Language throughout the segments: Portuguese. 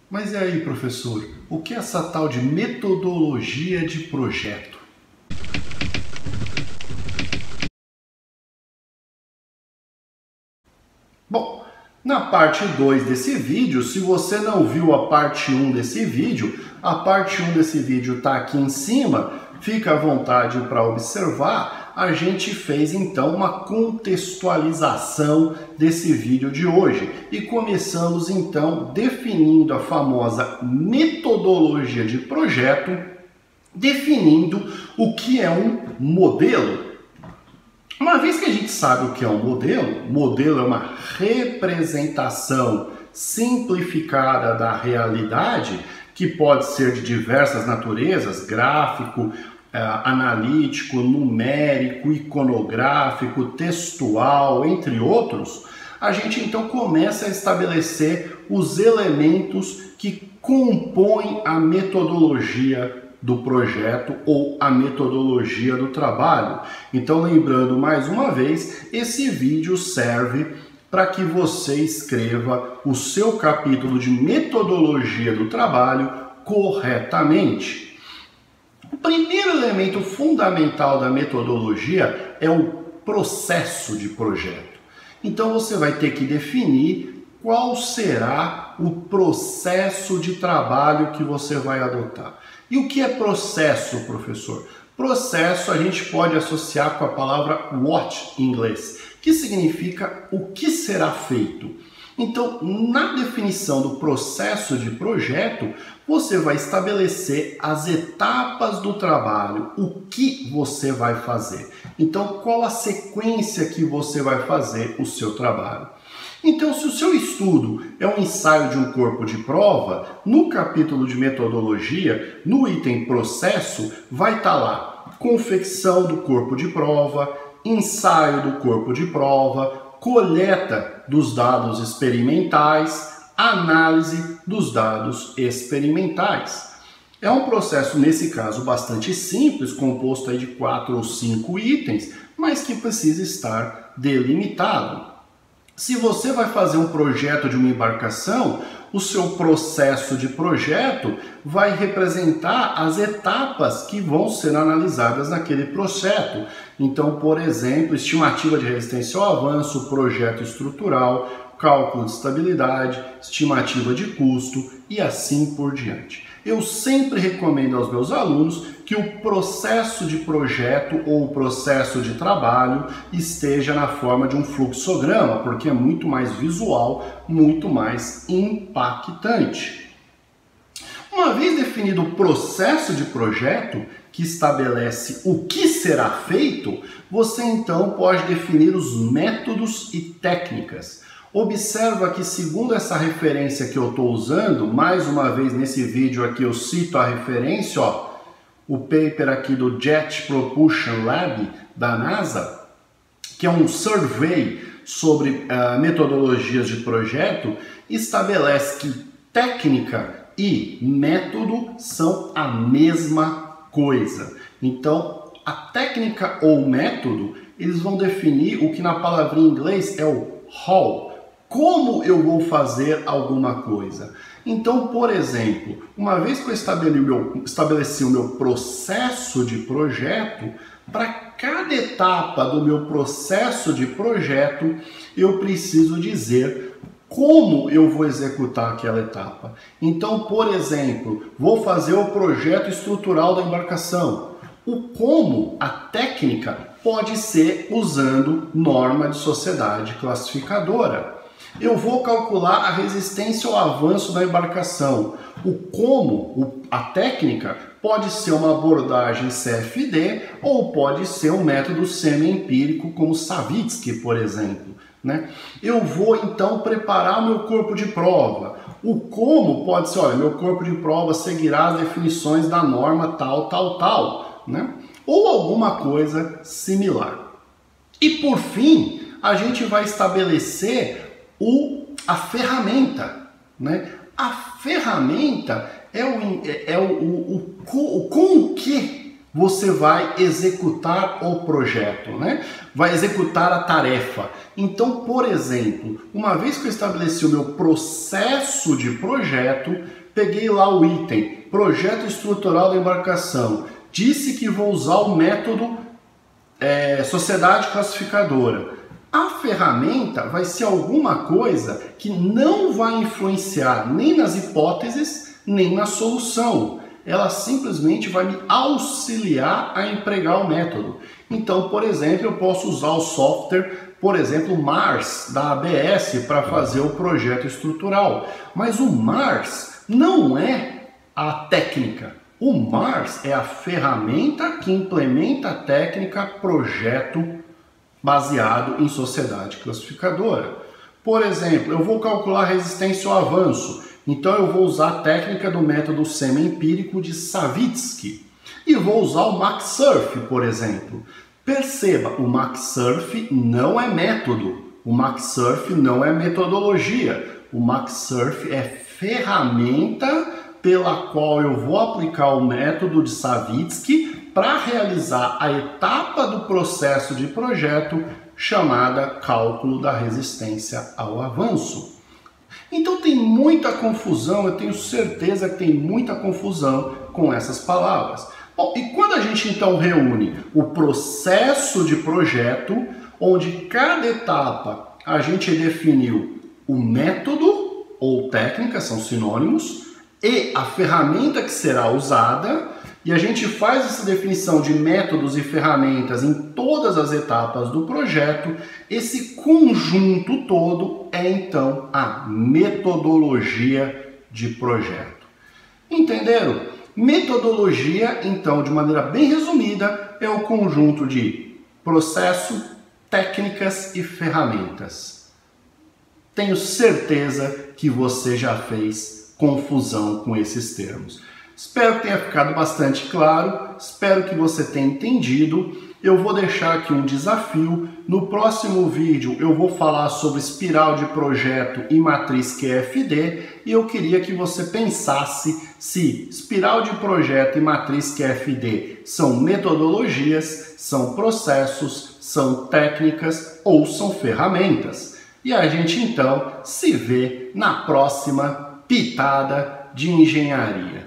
Mas e aí, professor, o que é essa tal de metodologia de projeto? Bom, na parte 2 desse vídeo, se você não viu a parte 1 desse vídeo, a parte 1 desse vídeo está aqui em cima, fica à vontade para observar. A gente fez então uma contextualização desse vídeo de hoje e começamos então definindo a famosa metodologia de projeto, definindo o que é um modelo. Uma vez que a gente sabe o que é um modelo é uma representação simplificada da realidade que pode ser de diversas naturezas, gráfico, analítico, numérico, iconográfico, textual, entre outros. A gente então começa a estabelecer os elementos que compõem a metodologia do projeto ou a metodologia do trabalho. Então, lembrando mais uma vez, esse vídeo serve para que você escreva o seu capítulo de metodologia do trabalho corretamente. O primeiro elemento fundamental da metodologia é o processo de projeto. Então, você vai ter que definir qual será o processo de trabalho que você vai adotar. E o que é processo, professor? Processo a gente pode associar com a palavra what em inglês, que significa o que será feito. Então, na definição do processo de projeto, você vai estabelecer as etapas do trabalho, o que você vai fazer. Então, qual a sequência que você vai fazer o seu trabalho. Então, se o seu estudo é um ensaio de um corpo de prova, no capítulo de metodologia, no item processo, vai estar lá confecção do corpo de prova, ensaio do corpo de prova, coleta dos dados experimentais, análise dos dados experimentais. É um processo, nesse caso, bastante simples, composto aí de 4 ou 5 itens, mas que precisa estar delimitado. Se você vai fazer um projeto de uma embarcação, o seu processo de projeto vai representar as etapas que vão ser analisadas naquele projeto. Então, por exemplo, estimativa de resistência ao avanço, projeto estrutural, cálculo de estabilidade, estimativa de custo e assim por diante. Eu sempre recomendo aos meus alunos que o processo de projeto ou o processo de trabalho esteja na forma de um fluxograma, porque é muito mais visual, muito mais impactante. Uma vez definido o processo de projeto, que estabelece o que será feito, você então pode definir os métodos e técnicas. Observa que, segundo essa referência que eu estou usando, mais uma vez nesse vídeo aqui eu cito a referência, ó, o paper aqui do Jet Propulsion Lab da NASA, que é um survey sobre metodologias de projeto, estabelece que técnica e método são a mesma coisa. Então, a técnica ou método, eles vão definir o que na palavrinha em inglês é o how. Como eu vou fazer alguma coisa? Então, por exemplo, uma vez que eu estabeleci o meu processo de projeto, para cada etapa do meu processo de projeto, eu preciso dizer como eu vou executar aquela etapa. Então, por exemplo, vou fazer o projeto estrutural da embarcação. O como, a técnica, pode ser usando norma de sociedade classificadora. Eu vou calcular a resistência ao avanço da embarcação. O como, a técnica, pode ser uma abordagem CFD ou pode ser um método semi-empírico como Savitsky, por exemplo. Eu vou então preparar o meu corpo de prova. O como pode ser, olha, meu corpo de prova seguirá as definições da norma tal, tal, tal, ou alguma coisa similar. E por fim, a gente vai estabelecer a ferramenta. A ferramenta é com o que você vai executar o projeto, né? Vai executar a tarefa. Então, por exemplo, uma vez que eu estabeleci o meu processo de projeto, peguei lá o item, projeto estrutural da embarcação, disse que vou usar o método sociedade classificadora. A ferramenta vai ser alguma coisa que não vai influenciar nem nas hipóteses, nem na solução. Ela simplesmente vai me auxiliar a empregar o método. Então, por exemplo, eu posso usar o software, por exemplo, Mars, da ABS, para fazer o projeto estrutural. Mas o Mars não é a técnica. O Mars é a ferramenta que implementa a técnica projeto baseado em sociedade classificadora. Por exemplo, eu vou calcular resistência ao avanço. Então eu vou usar a técnica do método semi-empírico de Savitsky. E vou usar o MaxSurf, por exemplo. Perceba, o MaxSurf não é método. O MaxSurf não é metodologia. O MaxSurf é ferramenta pela qual eu vou aplicar o método de Savitsky para realizar a etapa do processo de projeto chamada cálculo da resistência ao avanço. Então tem muita confusão, eu tenho certeza que tem muita confusão com essas palavras. Bom, e quando a gente então reúne o processo de projeto, onde cada etapa a gente definiu o método ou técnica, são sinônimos, e a ferramenta que será usada, e a gente faz essa definição de métodos e ferramentas em todas as etapas do projeto, esse conjunto todo é então a metodologia de projeto. Entenderam? Metodologia, então, de maneira bem resumida, é o conjunto de processo, técnicas e ferramentas. Tenho certeza que você já fez confusão com esses termos. Espero que tenha ficado bastante claro, espero que você tenha entendido. Eu vou deixar aqui um desafio. No próximo vídeo eu vou falar sobre espiral de projeto e matriz QFD e eu queria que você pensasse se espiral de projeto e matriz QFD são metodologias, são processos, são técnicas ou são ferramentas. E a gente então se vê na próxima pitada de engenharia.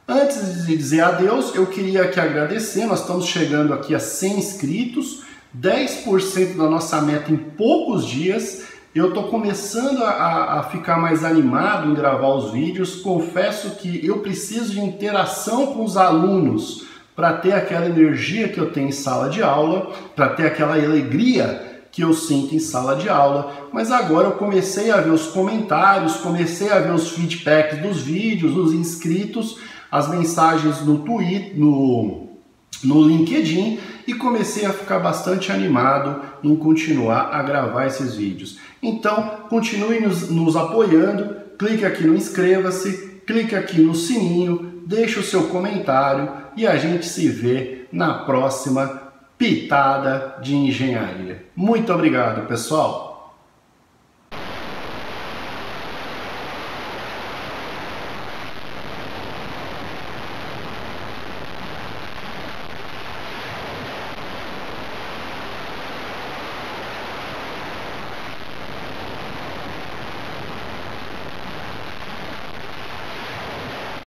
Antes de dizer adeus, eu queria aqui agradecer, nós estamos chegando aqui a 100 inscritos, 10% da nossa meta em poucos dias. Eu estou começando a ficar mais animado em gravar os vídeos, confesso que eu preciso de interação com os alunos para ter aquela energia que eu tenho em sala de aula, para ter aquela alegria que eu sinto em sala de aula, mas agora eu comecei a ver os comentários, comecei a ver os feedbacks dos vídeos, dos inscritos, as mensagens no Twitter, no LinkedIn e comecei a ficar bastante animado em continuar a gravar esses vídeos. Então, continue nos apoiando, clique aqui no inscreva-se, clique aqui no sininho, deixe o seu comentário e a gente se vê na próxima pitada de engenharia. Muito obrigado, pessoal!